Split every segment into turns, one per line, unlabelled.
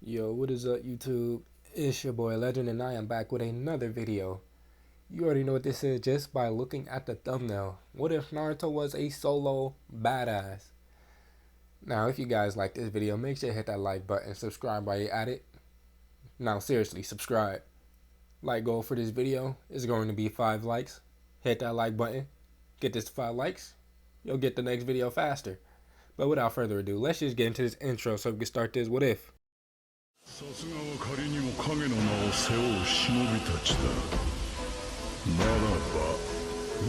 Yo, what is up, YouTube? It's your boy Legend, and I am back with another video. You already know what this is just by looking at the thumbnail. What if Naruto was a solo badass? Now, if you guys like this video, make sure to hit that like button, subscribe while you're at it. Now, seriously, subscribe. Like goal for this video is going to be 5 likes. Hit that like button. Get this to 5 likes. You'll get the next video faster. But without further ado, let's just get into this intro so we can start this what if.
さすがは仮にも影の名を背負う忍びたちだ。ならば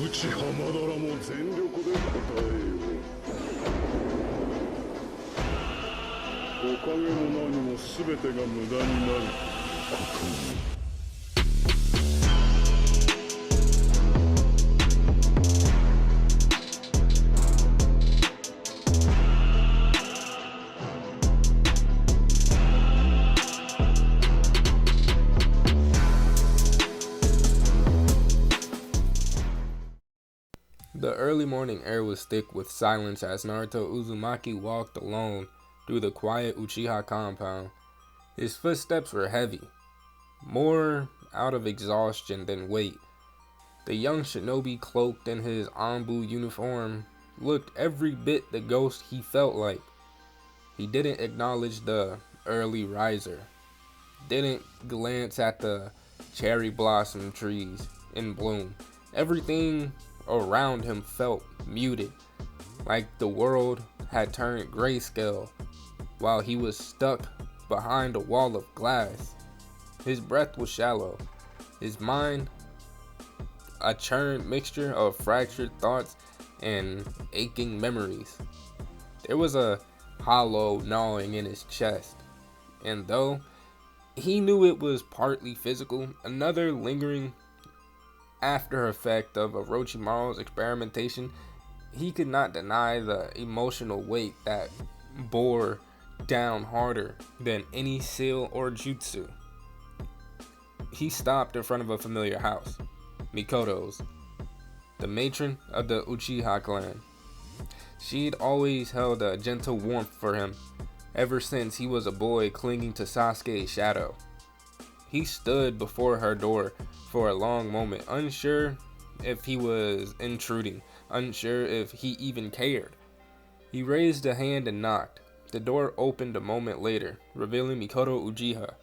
内浜田らも全力で答えよう。おかげも何も全てが無駄になることに。
The early morning air was thick with silence as Naruto Uzumaki walked alone through the quiet Uchiha compound. His footsteps were heavy, more out of exhaustion than weight. The young shinobi, cloaked in his Anbu uniform, looked every bit the ghost he felt like. He didn't acknowledge the early riser, didn't glance at the cherry blossom trees in bloom. Everything around him felt muted, like the world had turned grayscale while he was stuck behind a wall of glass. His breath was shallow, his mind a churned mixture of fractured thoughts and aching memories. There was a hollow gnawing in his chest, and though he knew it was partly physical, another lingering after effect of Orochimaru's experimentation, he could not deny the emotional weight that bore down harder than any seal or jutsu. He stopped in front of a familiar house, Mikoto's, the matron of the Uchiha clan. She'd always held a gentle warmth for him, ever since he was a boy clinging to Sasuke's shadow. He stood before her door for a long moment, unsure if he was intruding, unsure if he even cared. He raised a hand and knocked. The door opened a moment later, revealing Mikoto Uchiha,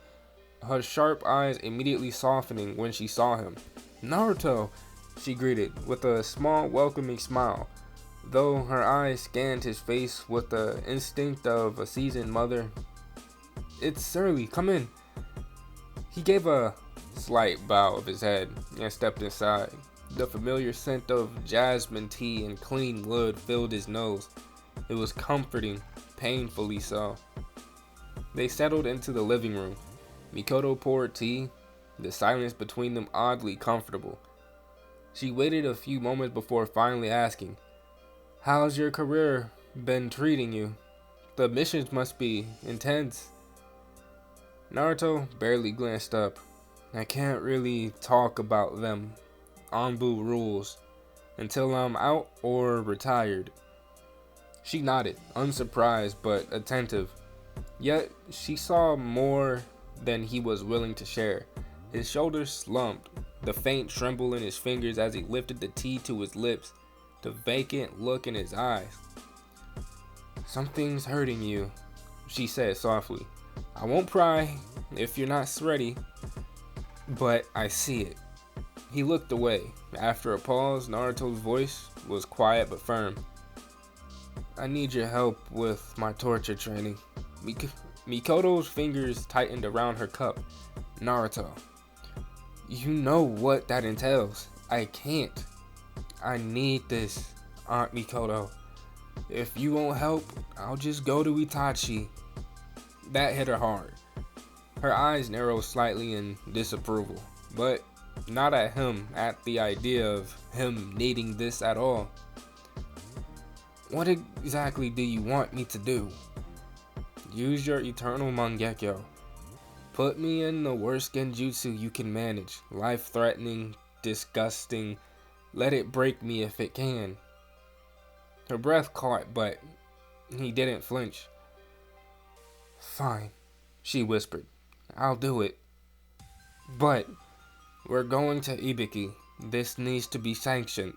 her sharp eyes immediately softening when she saw him. "Naruto," she greeted, with a small welcoming smile, though her eyes scanned his face with the instinct of a seasoned mother. "It's Surly, come in." He gave a slight bow of his head and stepped inside. The familiar scent of jasmine tea and clean wood filled his nose. It was comforting, painfully so. They settled into the living room. Mikoto poured tea, the silence between them oddly comfortable. She waited a few moments before finally asking, "How's your career been treating you? The missions must be intense." Naruto barely glanced up. "I can't really talk about them. Anbu rules. Until I'm out or retired." She nodded, unsurprised but attentive. Yet she saw more than he was willing to share. His shoulders slumped, the faint tremble in his fingers as he lifted the tea to his lips, the vacant look in his eyes. "Something's hurting you," she said softly. "I won't pry if you're not ready, but I see it." He looked away. After a pause, Naruto's voice was quiet but firm. "I need your help with my torture training." Mikoto's fingers tightened around her cup. "Naruto, you know what that entails. I can't. I need this, Aunt Mikoto. If you won't help, I'll just go to Itachi." That hit her hard. Her eyes narrowed slightly in disapproval, but not at him, at the idea of him needing this at all. "What exactly do you want me to do?" "Use your eternal Mangekyo. Put me in the worst genjutsu you can manage. Life-threatening, disgusting. Let it break me if it can." Her breath caught, but he didn't flinch. "Fine. She whispered. I'll do it. But we're going to Ibiki. This needs to be sanctioned.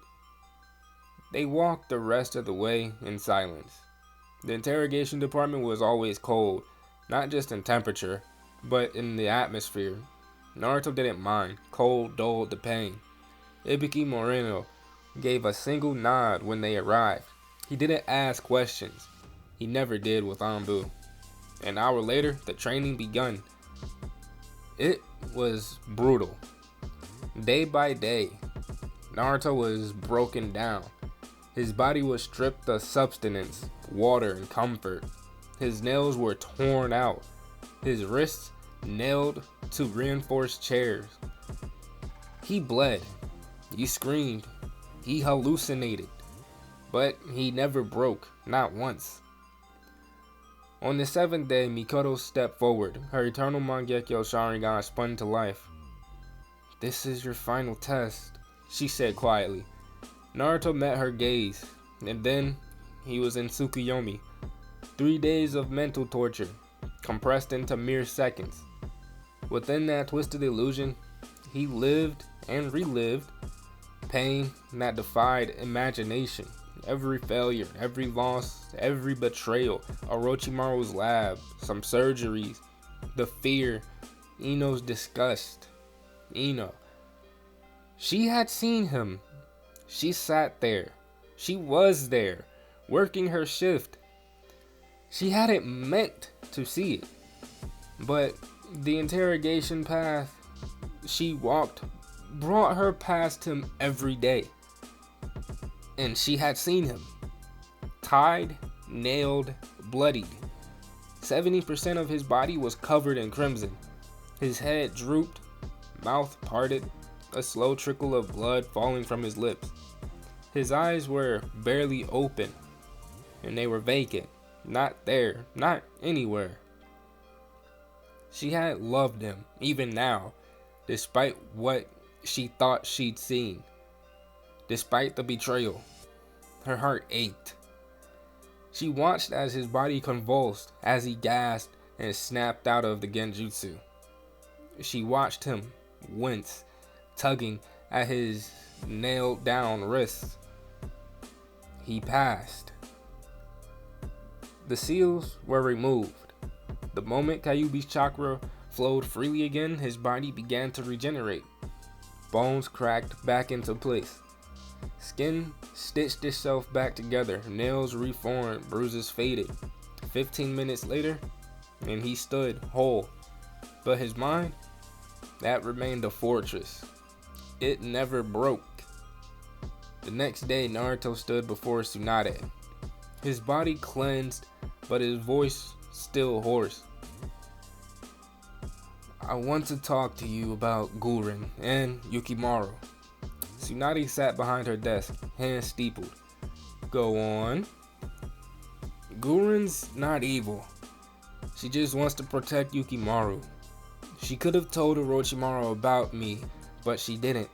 They walked the rest of the way in silence. The interrogation department was always cold, not just in temperature, but in the atmosphere. Naruto didn't mind. Cold dulled the pain. Ibiki Moreno gave a single nod when they arrived. He didn't ask questions. He never did with Anbu. An hour later, the training begun. It was brutal. Day by day, Naruto was broken down. His body was stripped of substance, water, and comfort. His nails were torn out. His wrists nailed to reinforced chairs. He bled. He screamed. He hallucinated. But he never broke, not once. On the 7th day, Mikoto stepped forward. Her eternal Mangekyo Sharingan spun to life. This is your final test, she said quietly. Naruto met her gaze, and then he was in Tsukuyomi. 3 days of mental torture, compressed into mere seconds. Within that twisted illusion, he lived and relived pain that defied imagination. Every failure, every loss, every betrayal, Orochimaru's lab, some surgeries, the fear, Ino's disgust. Ino. She had seen him. She sat there. She was there, working her shift. She hadn't meant to see it. But the interrogation path she walked brought her past him every day. And she had seen him. Tied, nailed, bloodied. 70% of his body was covered in crimson. His head drooped, mouth parted, a slow trickle of blood falling from his lips. His eyes were barely open, and they were vacant. Not there, not anywhere. She had loved him, even now, despite what she thought she'd seen. Despite the betrayal, her heart ached. She watched as his body convulsed, as he gasped and snapped out of the genjutsu. She watched him wince, tugging at his nailed down wrists. He passed. The seals were removed. The moment Kyuubi's chakra flowed freely again, his body began to regenerate. Bones cracked back into place. Skin stitched itself back together, nails reformed, bruises faded. 15 minutes later, and he stood whole. But his mind, that remained a fortress. It never broke. The next day, Naruto stood before Tsunade. His body cleansed, but his voice still hoarse. I want to talk to you about Guren and Yukimaru. Tsunade sat behind her desk, hands steepled. Go on. Guren's not evil. She just wants to protect Yukimaru. She could have told Orochimaru about me, but she didn't.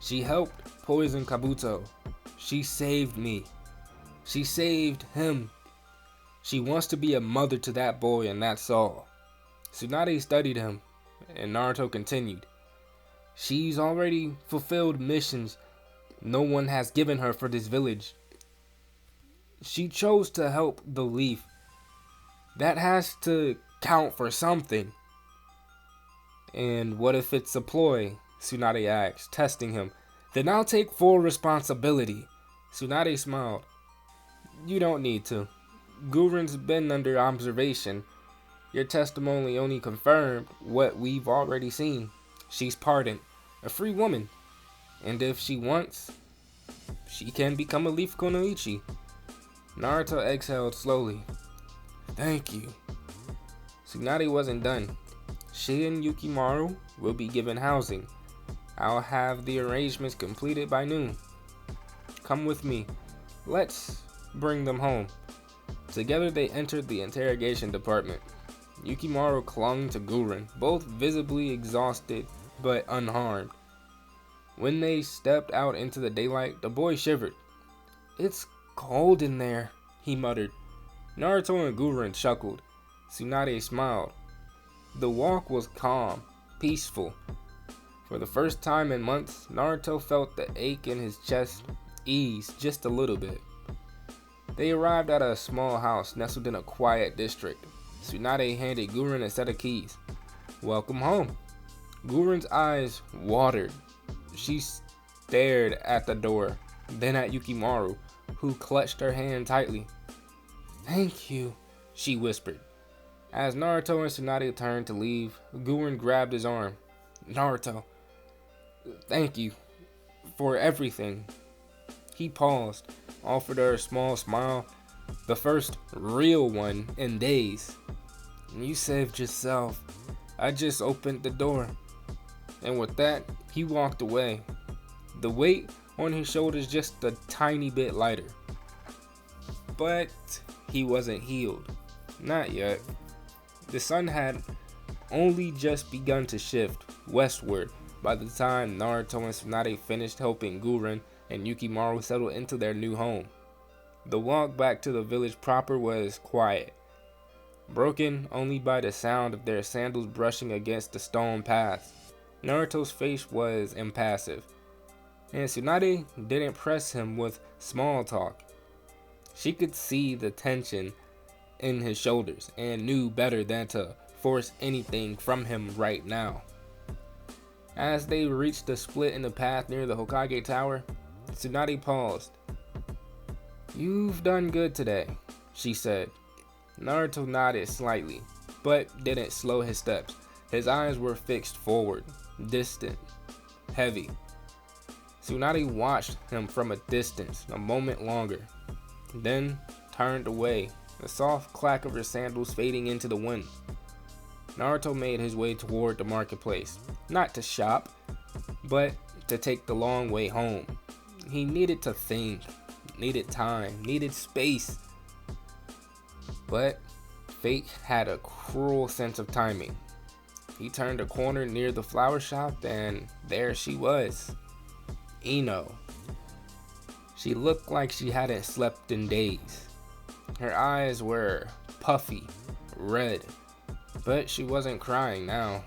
She helped poison Kabuto. She saved me. She saved him. She wants to be a mother to that boy, and that's all. Tsunade studied him, and Naruto continued. She's already fulfilled missions no one has given her for this village. She chose to help the Leaf. That has to count for something. And what if it's a ploy? Tsunade asked, testing him. Then I'll take full responsibility. Tsunade smiled. You don't need to. Guren's been under observation. Your testimony only confirmed what we've already seen. She's pardoned, a free woman. And if she wants, she can become a Leaf Kunoichi. Naruto exhaled slowly. Thank you. Tsunade wasn't done. She and Yukimaru will be given housing. I'll have the arrangements completed by noon. Come with me. Let's bring them home. Together they entered the interrogation department. Yukimaru clung to Guren, both visibly exhausted but unharmed. When they stepped out into the daylight, the boy shivered. It's cold in there, he muttered. Naruto and Guren chuckled. Tsunade smiled. The walk was calm, peaceful. For the first time in months, Naruto felt the ache in his chest ease just a little bit. They arrived at a small house nestled in a quiet district. Tsunade handed Gurren a set of keys. "Welcome home." Gurren's eyes watered. She stared at the door, then at Yukimaru, who clutched her hand tightly. "Thank you," she whispered. As Naruto and Tsunade turned to leave, Gurren grabbed his arm. "Naruto, thank you for everything." He paused, offered her a small smile, the first real one in days. "You saved yourself. I just opened the door." And with that, he walked away, the weight on his shoulders just a tiny bit lighter. But he wasn't healed. Not yet. The sun had only just begun to shift westward by the time Naruto and Tsunade finished helping Gurren and Yukimaru settle into their new home. The walk back to the village proper was quiet, broken only by the sound of their sandals brushing against the stone paths. Naruto's face was impassive, and Tsunade didn't press him with small talk. She could see the tension in his shoulders and knew better than to force anything from him right now. As they reached the split in the path near the Hokage Tower, Tsunade paused. "You've done good today," she said. Naruto nodded slightly, but didn't slow his steps. His eyes were fixed forward, distant, heavy. Tsunade watched him from a distance a moment longer, then turned away, the soft clack of her sandals fading into the wind. Naruto made his way toward the marketplace, not to shop, but to take the long way home. He needed to think, needed time, needed space. But fate had a cruel sense of timing. He turned a corner near the flower shop and there she was, Ino. She looked like she hadn't slept in days. Her eyes were puffy, red, but she wasn't crying now.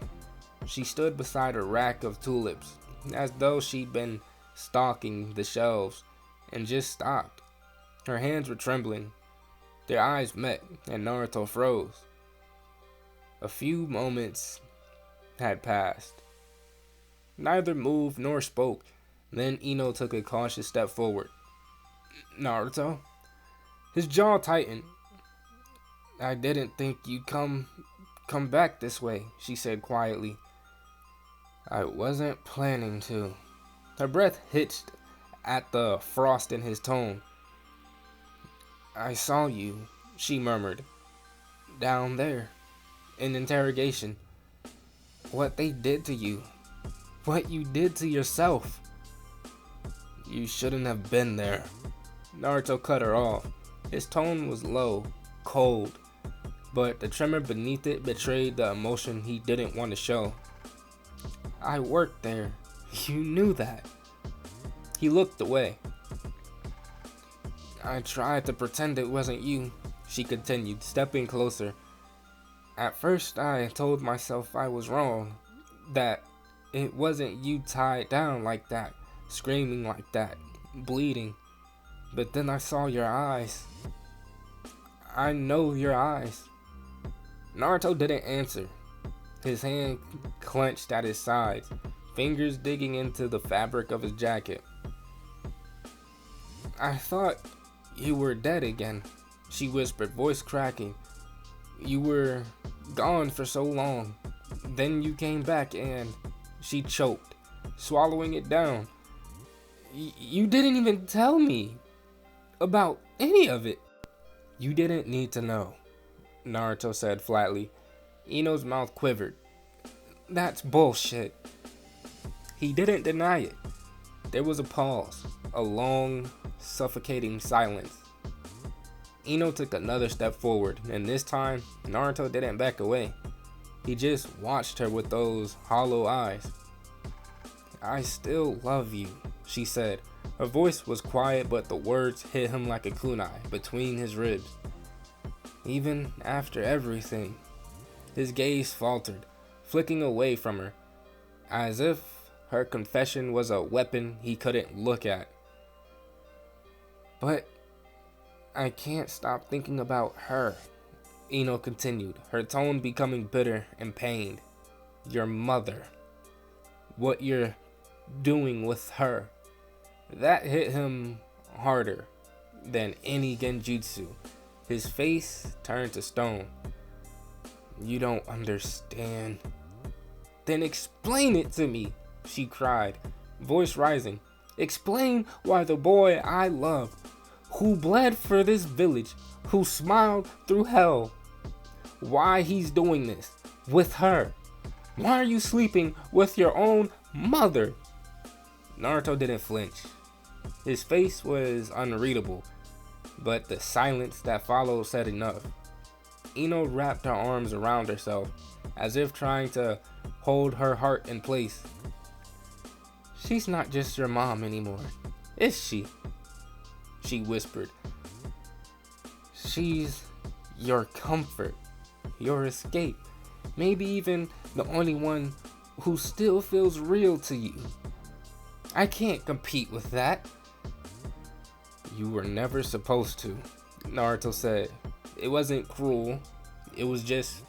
She stood beside a rack of tulips, as though she'd been stalking the shelves and just stopped. Her hands were trembling. Their eyes met, and Naruto froze. A few moments had passed. Neither moved nor spoke. Then Ino took a cautious step forward. "Naruto?" His jaw tightened. "I didn't think you'd come back this way," she said quietly. "I wasn't planning to." Her breath hitched at the frost in his tone. "I saw you," she murmured. "Down there, in interrogation. What they did to you. What you did to yourself." "You shouldn't have been there." Naruto cut her off. His tone was low, cold, but the tremor beneath it betrayed the emotion he didn't want to show. "I worked there. You knew that." He looked away. "I tried to pretend it wasn't you," she continued, stepping closer. "At first I told myself I was wrong, that it wasn't you tied down like that, screaming like that, bleeding. But then I saw your eyes. I know your eyes." Naruto didn't answer. His hand clenched at his sides, fingers digging into the fabric of his jacket. "I thought you were dead again," she whispered, voice cracking. "You were gone for so long. Then you came back and..." She choked, swallowing it down. You didn't even tell me about any of it." "You didn't need to know," Naruto said flatly. Ino's mouth quivered. "That's bullshit." He didn't deny it. There was a pause, a long, suffocating silence. Ino took another step forward, and this time, Naruto didn't back away. He just watched her with those hollow eyes. "I still love you," she said. Her voice was quiet, but the words hit him like a kunai between his ribs. "Even after everything." His gaze faltered, flicking away from her, as if her confession was a weapon he couldn't look at. But I can't stop thinking about her, Ino continued, her tone becoming bitter and pained. Your mother. What you're doing with her. That hit him harder than any genjutsu. His face turned to stone. You don't understand. Then explain it to me, she cried, voice rising. Explain why the boy I love, who bled for this village, who smiled through hell, why he's doing this with her. Why are you sleeping with your own mother? Naruto didn't flinch. His face was unreadable, but the silence that followed said enough. Ino wrapped her arms around herself, as if trying to hold her heart in place. She's not just your mom anymore, is she? She whispered. She's your comfort, your escape, maybe even the only one who still feels real to you. I can't compete with that. You were never supposed to, Naruto said. It wasn't cruel, it was just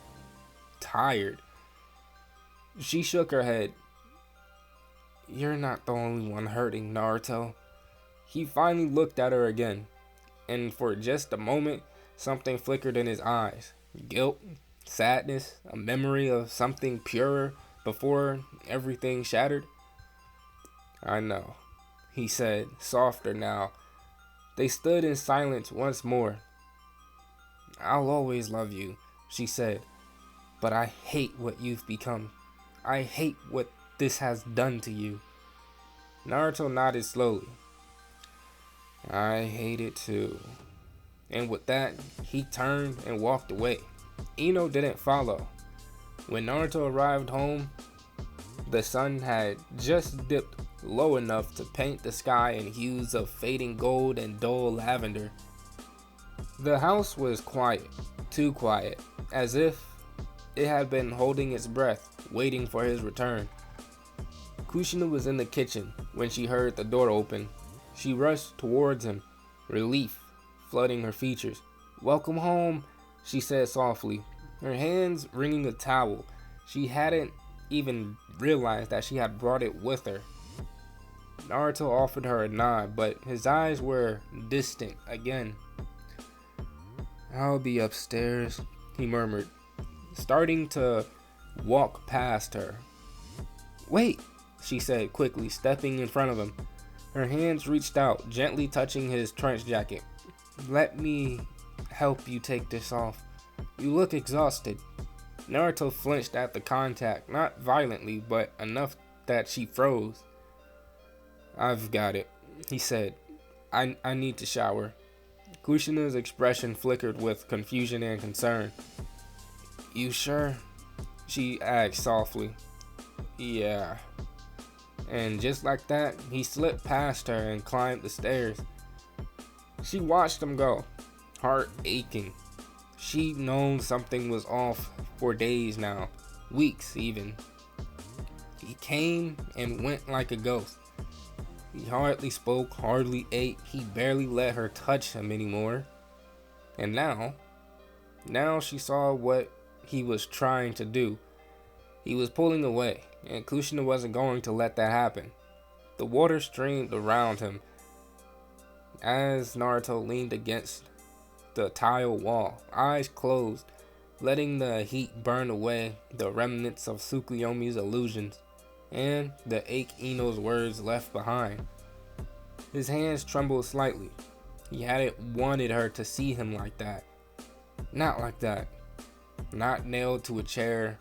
tired. She shook her head. You're not the only one hurting, Naruto. He finally looked at her again, and for just a moment, something flickered in his eyes. Guilt, sadness, a memory of something purer before everything shattered. I know, he said, softer now. They stood in silence once more. I'll always love you, she said, but I hate what you've become. I hate what this has done to you. Naruto nodded slowly. I hate it too. And with that, he turned and walked away. Ino didn't follow. When Naruto arrived home, the sun had just dipped low enough to paint the sky in hues of fading gold and dull lavender. The house was quiet, too quiet, as if it had been holding its breath, waiting for his return. Kushina was in the kitchen when she heard the door open. She rushed towards him, relief flooding her features. Welcome home, she said softly, her hands wringing a towel. She hadn't even realized that she had brought it with her. Naruto offered her a nod, but his eyes were distant again. I'll be upstairs, he murmured, starting to walk past her. Wait, she said quickly, stepping in front of him. Her hands reached out, gently touching his trench jacket. Let me help you take this off. You look exhausted. Naruto flinched at the contact, not violently, but enough that she froze. I've got it, he said. I need to shower. Kushina's expression flickered with confusion and concern. You sure? She asked softly. Yeah. And just like that, he slipped past her and climbed the stairs. She watched him go, heart aching. She'd known something was off for days now, weeks even. He came and went like a ghost. He hardly spoke, hardly ate, he barely let her touch him anymore. And now she saw what he was trying to do. He was pulling away, and Kushina wasn't going to let that happen. The water streamed around him as Naruto leaned against the tile wall, eyes closed, letting the heat burn away the remnants of Tsukuyomi's illusions and the ache Ino's words left behind. His hands trembled slightly. He hadn't wanted her to see him like that. Not like that. Not nailed to a chair,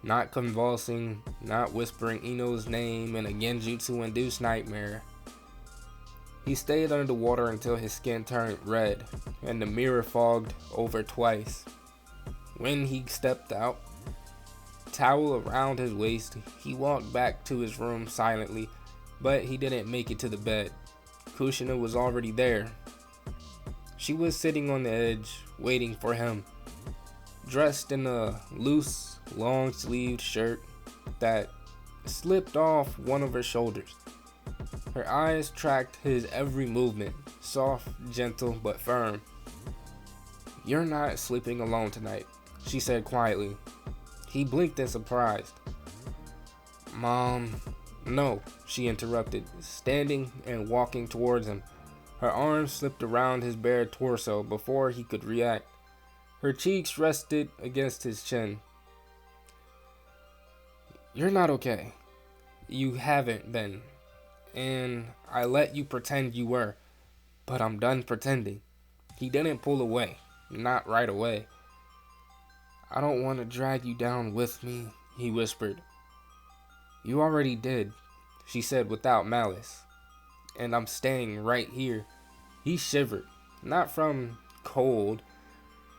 not convulsing, not whispering Ino's name in a genjutsu-induced nightmare. He stayed under the water until his skin turned red and the mirror fogged over twice. When he stepped out, towel around his waist, he walked back to his room silently, but he didn't make it to the bed. Kushina was already there. She was sitting on the edge, waiting for him. dressed in a loose, long-sleeved shirt that slipped off one of her shoulders. Her eyes tracked his every movement, soft, gentle, but firm. "You're not sleeping alone tonight," she said quietly. He blinked in surprise. "Mom, no," she interrupted, standing and walking towards him. Her arms slipped around his bare torso before he could react. Her cheeks rested against his chin. "You're not okay. You haven't been. And I let you pretend you were. But I'm done pretending." He didn't pull away. Not right away. "I don't want to drag you down with me," he whispered. "You already did," she said without malice. "And I'm staying right here." He shivered, not from cold,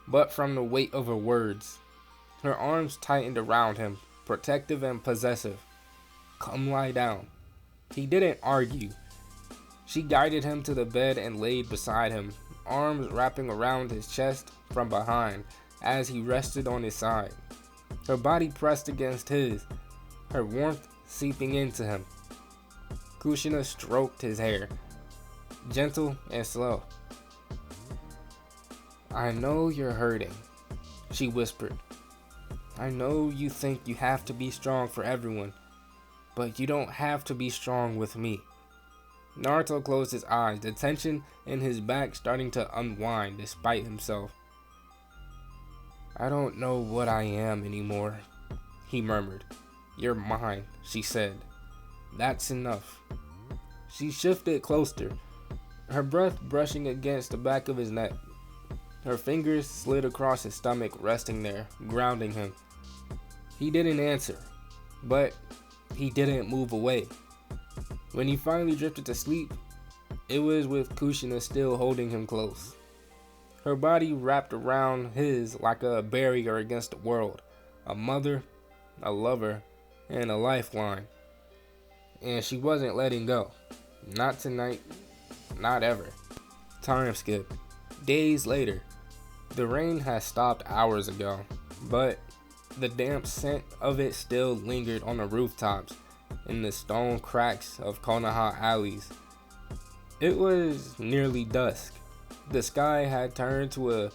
but from the weight of her words. Her arms tightened around him, protective and possessive. "Come lie down." He didn't argue. She guided him to the bed and laid beside him, arms wrapping around his chest from behind as he rested on his side. Her body pressed against his, her warmth seeping into him. Kushina stroked his hair, gentle and slow. "I know you're hurting," she whispered. "I know you think you have to be strong for everyone, but you don't have to be strong with me." Naruto closed his eyes, the tension in his back starting to unwind despite himself. "I don't know what I am anymore," he murmured. "You're mine," she said. "That's enough." She shifted closer, her breath brushing against the back of his neck. Her fingers slid across his stomach, resting there, grounding him. He didn't answer, but he didn't move away. When he finally drifted to sleep, it was with Kushina still holding him close. Her body wrapped around his like a barrier against the world, a mother, a lover, and a lifeline. And she wasn't letting go. Not tonight, not ever. Time skip. Days later. The rain had stopped hours ago, but the damp scent of it still lingered on the rooftops, in the stone cracks of Konoha alleys. It was nearly dusk. The sky had turned to a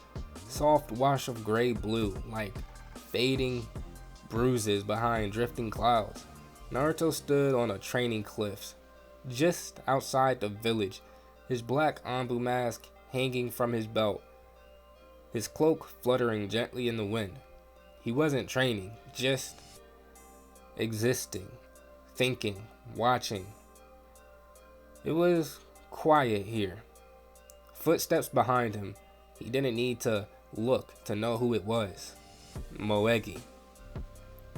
soft wash of gray blue, like fading bruises behind drifting clouds. Naruto stood on a training cliffs, just outside the village, his black Anbu mask hanging from his belt, his cloak fluttering gently in the wind. He wasn't training, just existing, thinking, watching. It was quiet here. Footsteps behind him. He didn't need to look to know who it was. Moegi.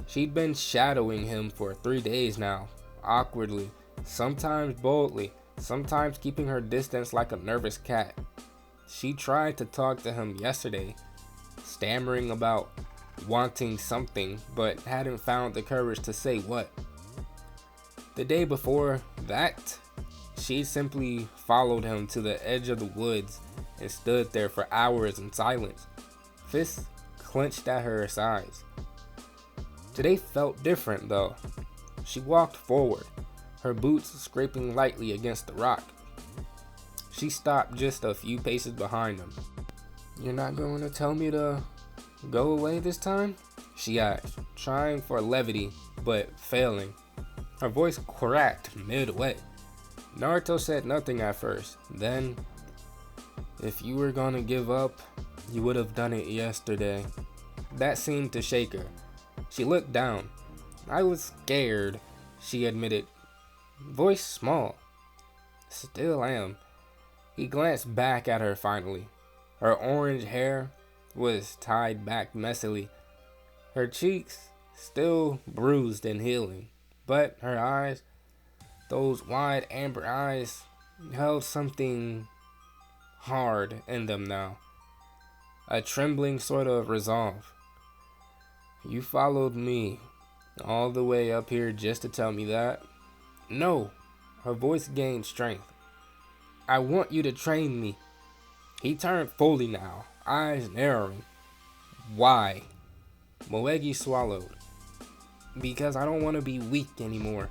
She'd been shadowing him for 3 days now, awkwardly, sometimes boldly, sometimes keeping her distance like a nervous cat. She tried to talk to him yesterday, stammering about wanting something, but hadn't found the courage to say what. The day before that, she simply followed him to the edge of the woods and stood there for hours in silence, fists clenched at her sides. Today felt different though. She walked forward, her boots scraping lightly against the rock. She stopped just a few paces behind him. "You're not going to tell me to go away this time?" she asked, trying for levity, but failing. Her voice cracked midway. Naruto said nothing at first. Then, "If you were gonna give up, you would have done it yesterday." That seemed to shake her. She looked down. "I was scared," she admitted, voice small. "Still am." He glanced back at her finally. Her orange hair was tied back messily. Her cheeks still bruised and healing, but her eyes, those wide amber eyes, held something hard in them now. A trembling sort of resolve. "You followed me all the way up here just to tell me that?" "No." Her voice gained strength. "I want you to train me." He turned fully now, eyes narrowing. Why? Moegi swallowed. Because I don't want to be weak anymore.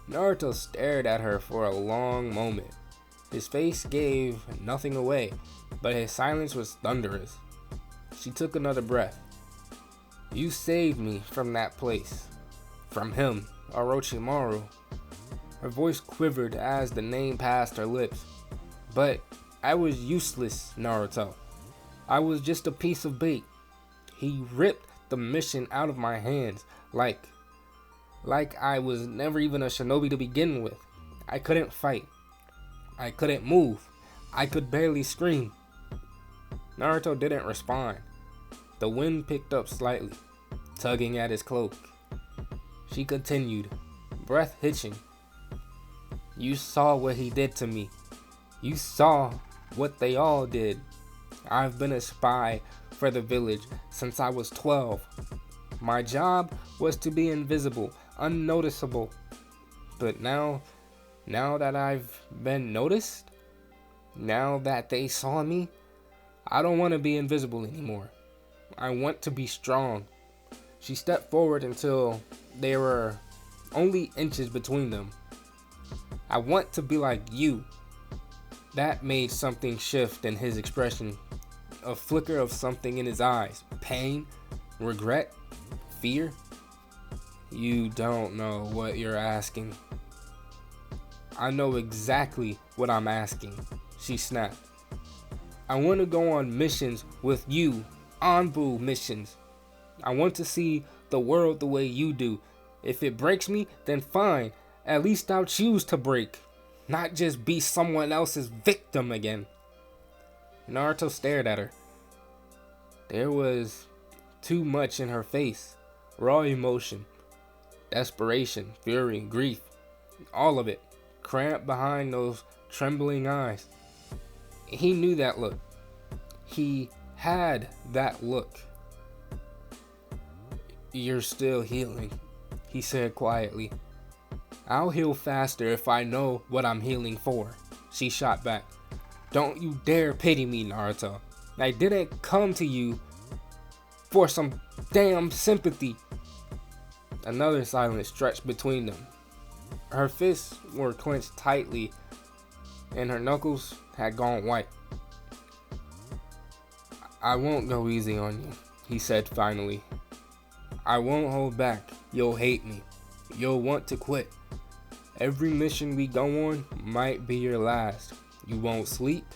Naruto stared at her for a long moment. His face gave nothing away, but his silence was thunderous. She took another breath. You saved me from that place. From him, Orochimaru. Her voice quivered as the name passed her lips. But I was useless, Naruto. I was just a piece of bait. He ripped the mission out of my hands like I was never even a shinobi to begin with. I couldn't fight. I couldn't move. I could barely scream. Naruto didn't respond. The wind picked up slightly, tugging at his cloak. She continued, breath hitching. You saw what he did to me. You saw what they all did. I've been a spy for the village since I was 12. My job was to be invisible, unnoticeable. But now that I've been noticed, now that they saw me, I don't want to be invisible anymore. I want to be strong. She stepped forward until there were only inches between them. I want to be like you. That made something shift in his expression. A flicker of something in his eyes. Pain, regret, fear. You don't know what you're asking. I know exactly what I'm asking, she snapped. I want to go on missions with you, Anbu missions. I want to see the world the way you do. If it breaks me, then fine. At least I'll choose to break, not just be someone else's victim again. Naruto stared at her. There was too much in her face. Raw emotion, desperation, fury, grief, all of it, cramped behind those trembling eyes. He knew that look. He had that look. You're still healing, he said quietly. I'll heal faster if I know what I'm healing for, she shot back. Don't you dare pity me, Naruto. I didn't come to you for some damn sympathy. Another silence stretched between them. Her fists were clenched tightly and her knuckles had gone white. I won't go easy on you, he said finally. I won't hold back. You'll hate me. You'll want to quit. Every mission we go on might be your last. You won't sleep.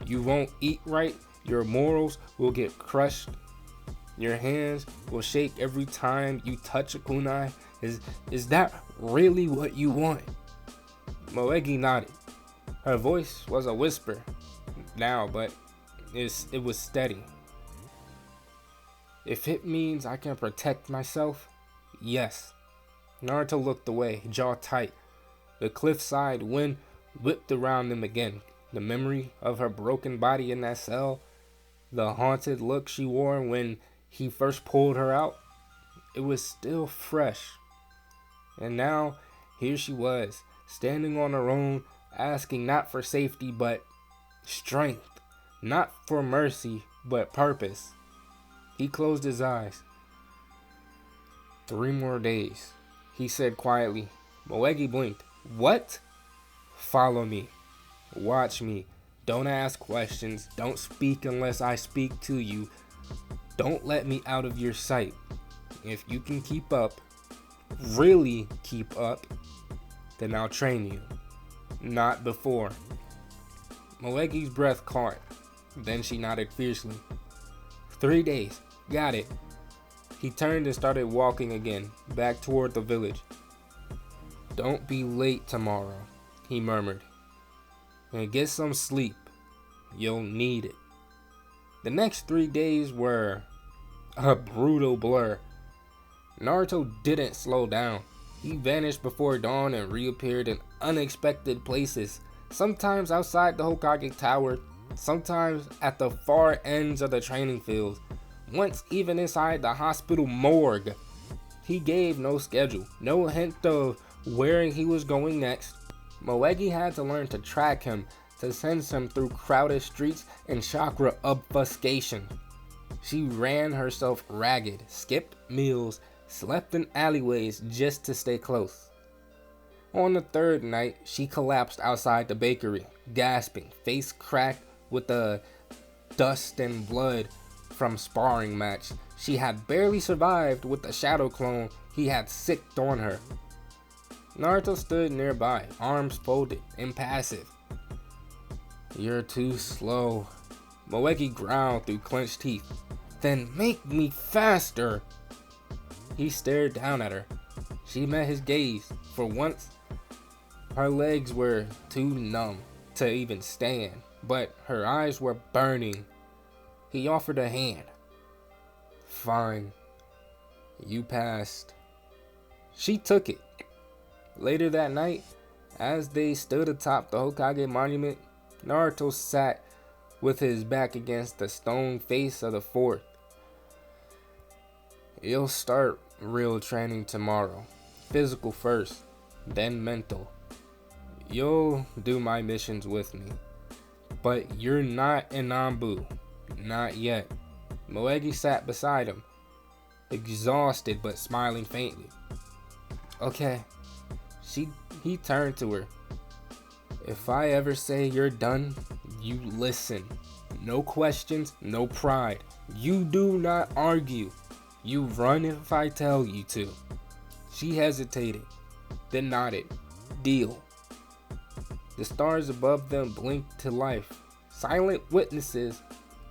You won't eat right. Your morals will get crushed. Your hands will shake every time you touch a kunai. Is that really what you want? Moegi nodded. Her voice was a whisper now, but it was steady. If it means I can protect myself, yes. Naruto looked away, jaw tight. The cliffside wind whipped around them again. The memory of her broken body in that cell, the haunted look she wore when he first pulled her out, it was still fresh. And now, here she was, standing on her own, asking not for safety, but strength. Not for mercy, but purpose. He closed his eyes. 3 more days, he said quietly. Moegi blinked. What? Follow me. Watch me. Don't ask questions. Don't speak unless I speak to you. Don't let me out of your sight. If you can keep up, really keep up, then I'll train you. Not before. Moegi's breath caught. Then she nodded fiercely. 3 days. Got it. He turned and started walking again, back toward the village. Don't be late tomorrow, he murmured. And get some sleep. You'll need it. The next 3 days were a brutal blur. Naruto didn't slow down. He vanished before dawn and reappeared in unexpected places. Sometimes outside the Hokage Tower, sometimes at the far ends of the training fields, once even inside the hospital morgue. He gave no schedule, no hint of where he was going next. Moegi had to learn to track him, to sense him through crowded streets and chakra obfuscation. She ran herself ragged, skipped meals, slept in alleyways just to stay close. On the third night, she collapsed outside the bakery, gasping, face cracked with the dust and blood from sparring match. She had barely survived with the shadow clone he had sicked on her. Naruto stood nearby, arms folded, impassive. "You're too slow," Moegi growled through clenched teeth. "Then make me faster." He stared down at her. She met his gaze. For once, her legs were too numb to even stand, but her eyes were burning. He offered a hand. "Fine. You passed." She took it. Later that night, as they stood atop the Hokage monument, Naruto sat with his back against the stone face of the fort. "You'll start real training tomorrow. Physical first, then mental. You'll do my missions with me. But you're not in Nambu. Not yet." Moegi sat beside him, exhausted but smiling faintly. "Okay." He turned to her. "If I ever say you're done, you listen. No questions, no pride. You do not argue. You run if I tell you to." She hesitated, then nodded. "Deal." The stars above them blinked to life, silent witnesses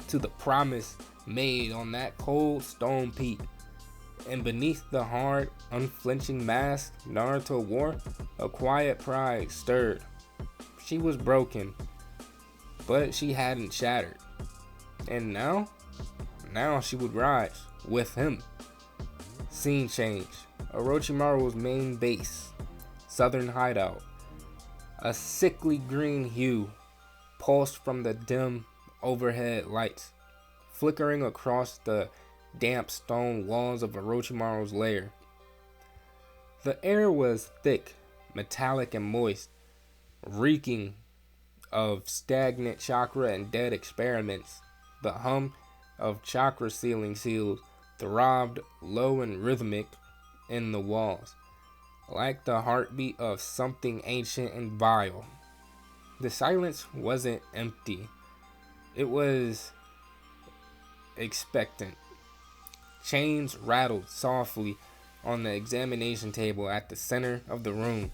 to the promise made on that cold stone peak. And beneath the hard, unflinching mask Naruto wore, a quiet pride stirred. She was broken, but she hadn't shattered. And now she would rise with him. Scene change. Orochimaru's main base, southern hideout. A sickly green hue pulsed from the dim overhead lights, flickering across the damp stone walls of Orochimaru's lair. The air was thick, metallic and moist, reeking of stagnant chakra and dead experiments. The hum of chakra ceiling seals throbbed low and rhythmic in the walls, like the heartbeat of something ancient and vile. The silence wasn't empty. It was expectant. Chains rattled softly on the examination table at the center of the room.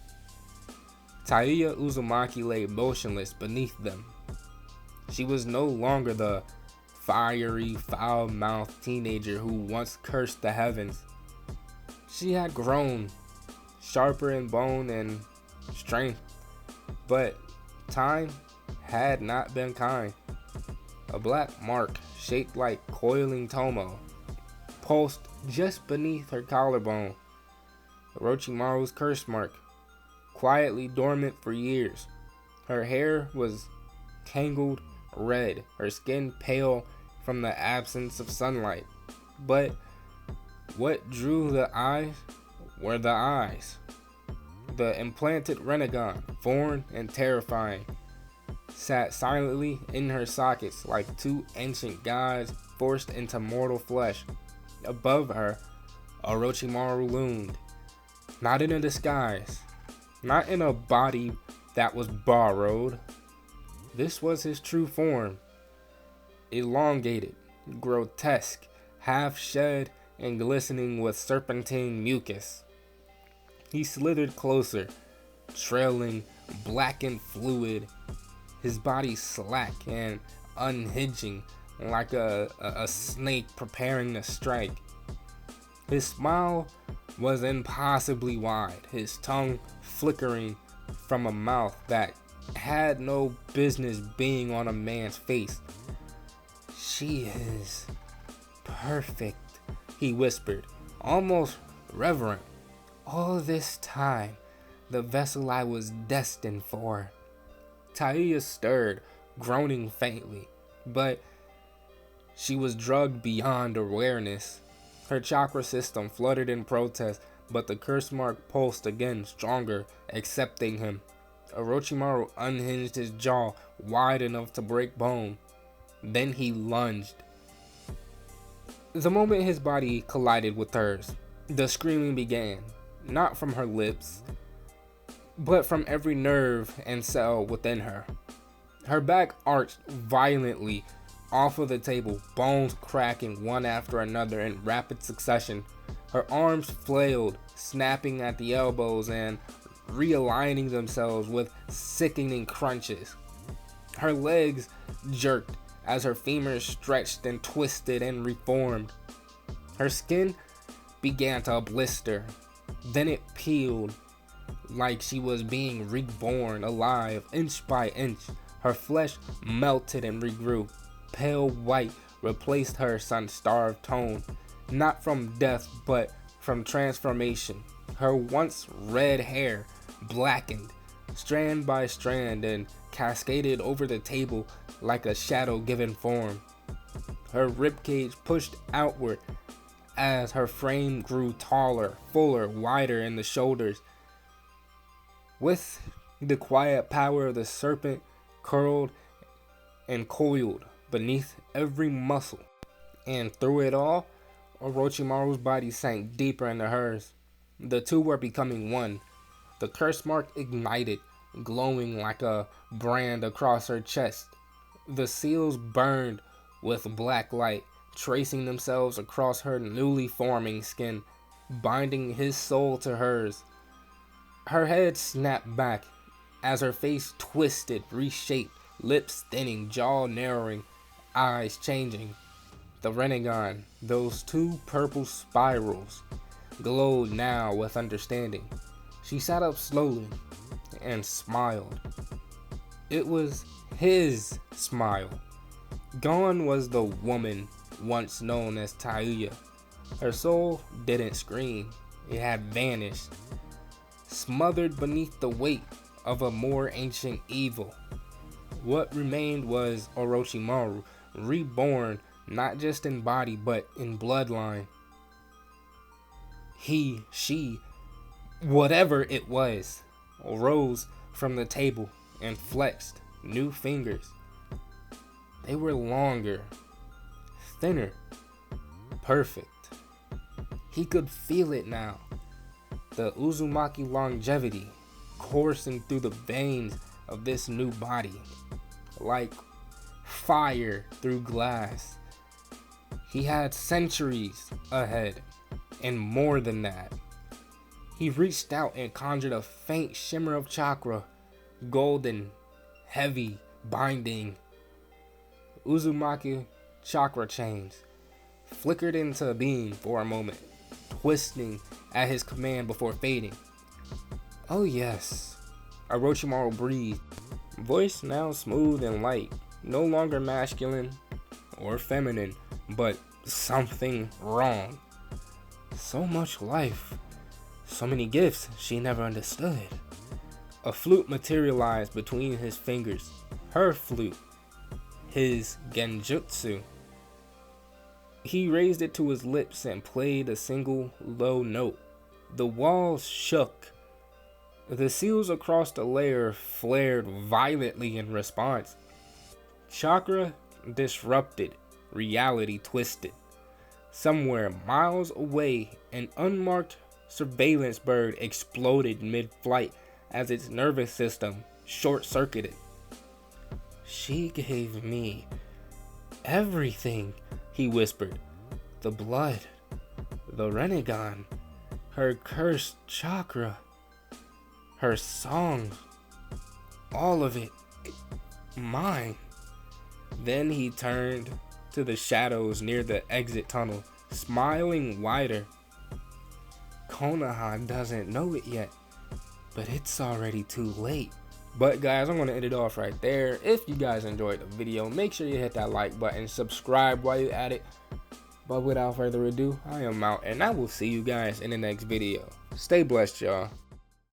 Taiya Uzumaki lay motionless beneath them. She was no longer the fiery, foul-mouthed teenager who once cursed the heavens. She had grown, sharper in bone and strength, but time had not been kind. A black mark shaped like coiling tomo pulsed just beneath her collarbone. Orochimaru's curse mark, quietly dormant for years. Her hair was tangled red, her skin pale from the absence of sunlight. But what drew the eyes were the eyes. The implanted Renegon, foreign and terrifying, sat silently in her sockets like two ancient gods forced into mortal flesh. Above her, Orochimaru loomed, not in a disguise, not in a body that was borrowed. This was his true form, elongated, grotesque, half shed and glistening with serpentine mucus. He slithered closer, trailing blackened fluid, his body slack and unhinging like a snake preparing to strike. His smile was impossibly wide, his tongue flickering from a mouth that had no business being on a man's face. "She is perfect," he whispered, almost reverent. "All this time, the vessel I was destined for." Taiya stirred, groaning faintly, but she was drugged beyond awareness. Her chakra system fluttered in protest, but the curse mark pulsed again, stronger, accepting him. Orochimaru unhinged his jaw wide enough to break bone. Then he lunged. The moment his body collided with hers, the screaming began, not from her lips, but from every nerve and cell within her. Her back arched violently off of the table, bones cracking one after another in rapid succession. Her arms flailed, snapping at the elbows and realigning themselves with sickening crunches. Her legs jerked as her femurs stretched and twisted and reformed. Her skin began to blister, then it peeled like she was being reborn alive inch by inch. Her flesh melted and regrew. Pale white replaced her sun-starved tone, not from death but from transformation. Her once red hair blackened, strand by strand, and cascaded over the table like a shadow given form. Her ribcage pushed outward as her frame grew taller, fuller, wider in the shoulders. With the quiet power of the serpent curled and coiled beneath every muscle. And through it all, Orochimaru's body sank deeper into hers. The two were becoming one. The curse mark ignited, glowing like a brand across her chest. The seals burned with black light, tracing themselves across her newly forming skin, binding his soul to hers. Her head snapped back as her face twisted, reshaped, lips thinning, jaw narrowing, eyes changing. The Rinnegan, those two purple spirals, glowed now with understanding. She sat up slowly and smiled. It was his smile. Gone was the woman once known as Taiuya. Her soul didn't scream. It had vanished, smothered beneath the weight of a more ancient evil. What remained was Orochimaru, reborn not just in body but in bloodline. He, she, whatever it was, rose from the table and flexed new fingers. They were longer, thinner, perfect. He could feel it now. The Uzumaki longevity coursing through the veins of this new body, like fire through glass. He had centuries ahead, and more than that. He reached out and conjured a faint shimmer of chakra, golden, heavy, binding. Uzumaki chakra chains flickered into being for a moment, twisting at his command before fading. Oh yes, Orochimaru breathed, voice now smooth and light, no longer masculine or feminine, but something wrong. So much life, so many gifts she never understood. A flute materialized between his fingers, her flute, his genjutsu. He raised it to his lips and played a single low note. The walls shook. The seals across the layer flared violently in response. Chakra disrupted, reality twisted. Somewhere miles away, an unmarked surveillance bird exploded mid-flight as its nervous system short-circuited. She gave me everything, he whispered. The blood, the Rinnegan, her cursed chakra, her songs, all of it, mine. Then he turned to the shadows near the exit tunnel, smiling wider. Konoha doesn't know it yet, but it's already too late. But guys, I'm going to end it off right there. If you guys enjoyed the video, make sure you hit that like button, subscribe while you're at it. But without further ado, I am out, and I will see you guys in the next video. Stay blessed, y'all.